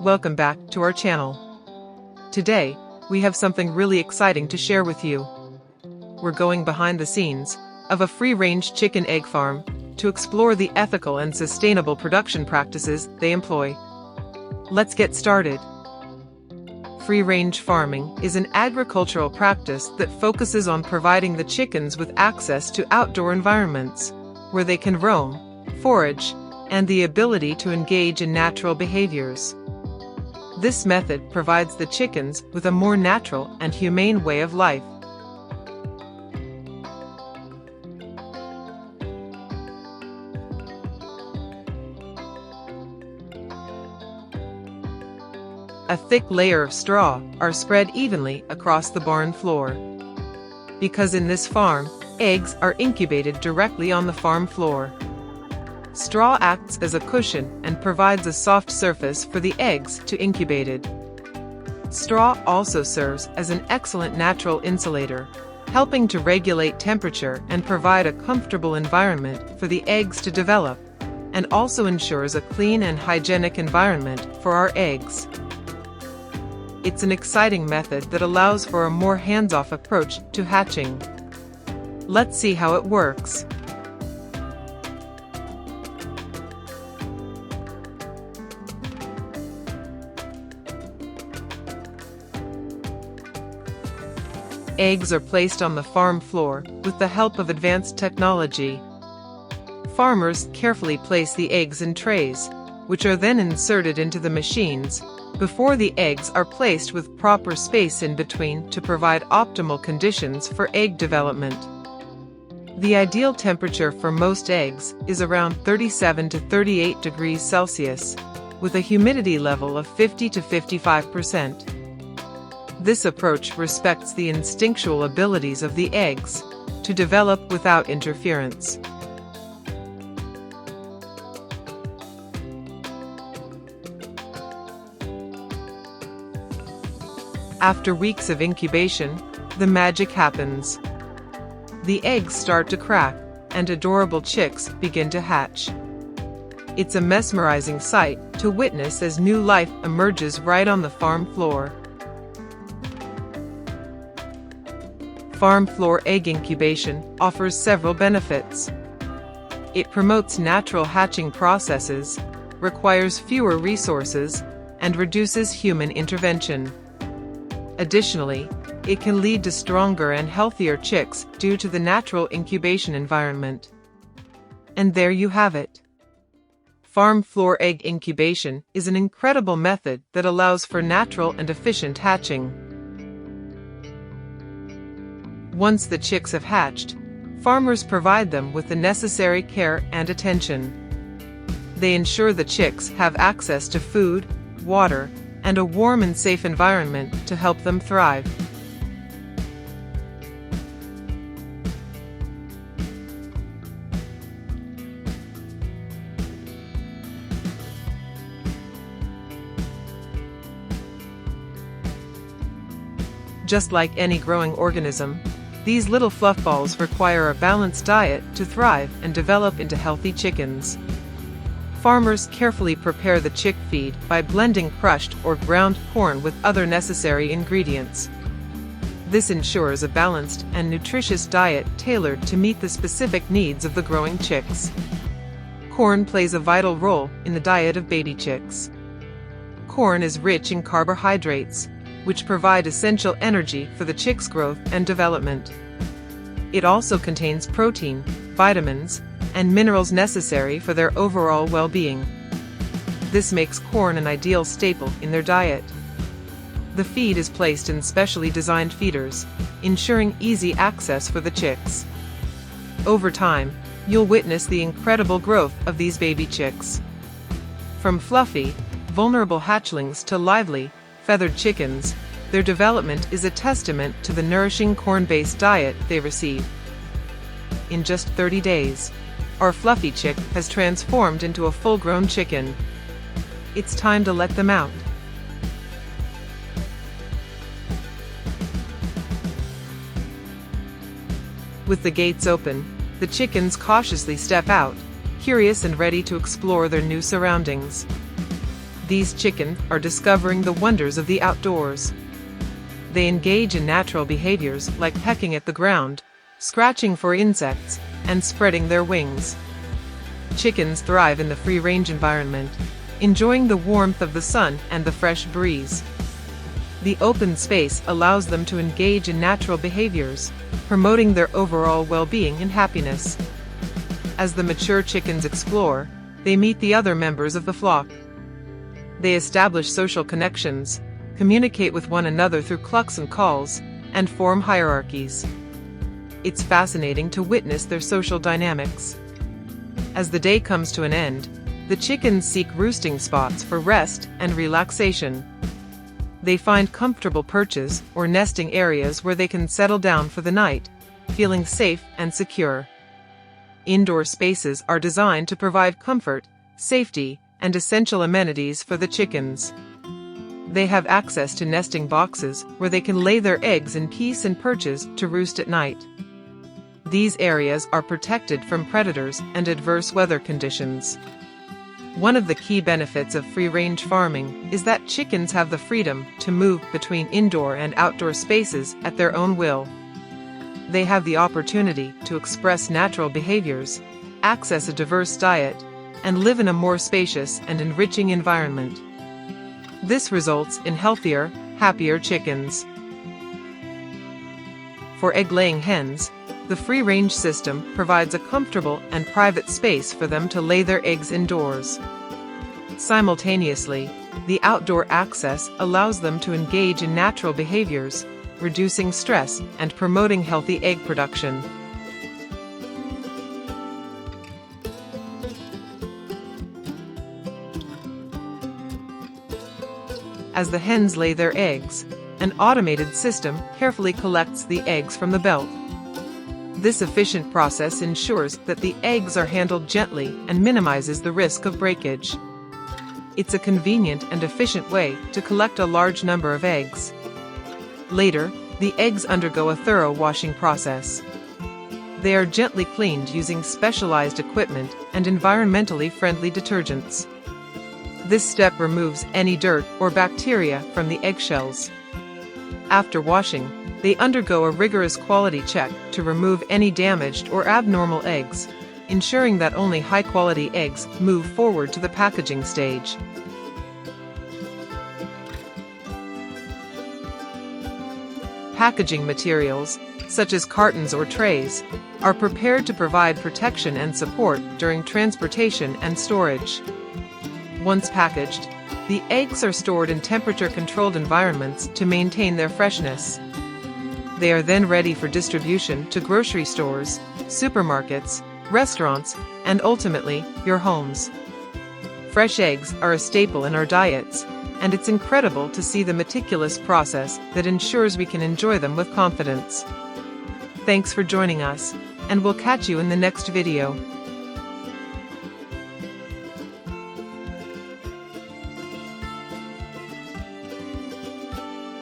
Welcome back to our channel. Today, we have something really exciting to share with you. We're going behind the scenes of a free-range chicken egg farm to explore the ethical and sustainable production practices they employ. Let's get started. Free-range farming is an agricultural practice that focuses on providing the chickens with access to outdoor environments where they can roam, forage, and the ability to engage in natural behaviors. This method provides the chickens with a more natural and humane way of life. A thick layer of straw are spread evenly across the barn floor. Because in this farm, eggs are incubated directly on the farm floor. Straw acts as a cushion and provides a soft surface for the eggs to incubate. Straw also serves as an excellent natural insulator, helping to regulate temperature and provide a comfortable environment for the eggs to develop, and also ensures a clean and hygienic environment for our eggs. It's an exciting method that allows for a more hands-off approach to hatching. Let's see how it works. Eggs are placed on the farm floor with the help of advanced technology. Farmers carefully place the eggs in trays, which are then inserted into the machines before the eggs are placed with proper space in between to provide optimal conditions for egg development. The ideal temperature for most eggs is around 37 to 38 degrees Celsius, with a humidity level of 50 to 55%. This approach respects the instinctual abilities of the eggs to develop without interference. After weeks of incubation, the magic happens. The eggs start to crack, and adorable chicks begin to hatch. It's a mesmerizing sight to witness as new life emerges right on the farm floor. Farm floor egg incubation offers several benefits. It promotes natural hatching processes, requires fewer resources, and reduces human intervention. Additionally, it can lead to stronger and healthier chicks due to the natural incubation environment. And there you have it. Farm floor egg incubation is an incredible method that allows for natural and efficient hatching. Once the chicks have hatched, farmers provide them with the necessary care and attention. They ensure the chicks have access to food, water, and a warm and safe environment to help them thrive. Just like any growing organism, these little fluff balls require a balanced diet to thrive and develop into healthy chickens. Farmers carefully prepare the chick feed by blending crushed or ground corn with other necessary ingredients. This ensures a balanced and nutritious diet tailored to meet the specific needs of the growing chicks. Corn plays a vital role in the diet of baby chicks. Corn is rich in carbohydrates, which provide essential energy for the chick's growth and development. It also contains protein, vitamins, and minerals necessary for their overall well-being. This makes corn an ideal staple in their diet. The feed is placed in specially designed feeders, ensuring easy access for the chicks. Over time, you'll witness the incredible growth of these baby chicks. From fluffy, vulnerable hatchlings to lively, feathered chickens, their development is a testament to the nourishing corn-based diet they receive. In just 30 days, our fluffy chick has transformed into a full-grown chicken. It's time to let them out. With the gates open, the chickens cautiously step out, curious and ready to explore their new surroundings. These chickens are discovering the wonders of the outdoors. They engage in natural behaviors like pecking at the ground, scratching for insects, and spreading their wings. Chickens thrive in the free-range environment, enjoying the warmth of the sun and the fresh breeze. The open space allows them to engage in natural behaviors, promoting their overall well-being and happiness. As the mature chickens explore, they meet the other members of the flock. They establish social connections, communicate with one another through clucks and calls, and form hierarchies. It's fascinating to witness their social dynamics. As the day comes to an end, the chickens seek roosting spots for rest and relaxation. They find comfortable perches or nesting areas where they can settle down for the night, feeling safe and secure. Indoor spaces are designed to provide comfort, safety, and essential amenities for the chickens. They have access to nesting boxes where they can lay their eggs in peace and perches to roost at night. These areas are protected from predators and adverse weather conditions. One of the key benefits of free-range farming is that chickens have the freedom to move between indoor and outdoor spaces at their own will. They have the opportunity to express natural behaviors, access a diverse diet, and live in a more spacious and enriching environment. This results in healthier, happier chickens. For egg-laying hens, the free-range system provides a comfortable and private space for them to lay their eggs indoors. Simultaneously, the outdoor access allows them to engage in natural behaviors, reducing stress and promoting healthy egg production. As the hens lay their eggs, an automated system carefully collects the eggs from the belt. This efficient process ensures that the eggs are handled gently and minimizes the risk of breakage. It's a convenient and efficient way to collect a large number of eggs. Later, the eggs undergo a thorough washing process. They are gently cleaned using specialized equipment and environmentally friendly detergents. This step removes any dirt or bacteria from the eggshells. After washing, they undergo a rigorous quality check to remove any damaged or abnormal eggs, ensuring that only high-quality eggs move forward to the packaging stage. Packaging materials, such as cartons or trays, are prepared to provide protection and support during transportation and storage. Once packaged, the eggs are stored in temperature-controlled environments to maintain their freshness. They are then ready for distribution to grocery stores, supermarkets, restaurants, and ultimately, your homes. Fresh eggs are a staple in our diets, and it's incredible to see the meticulous process that ensures we can enjoy them with confidence. Thanks for joining us, and we'll catch you in the next video.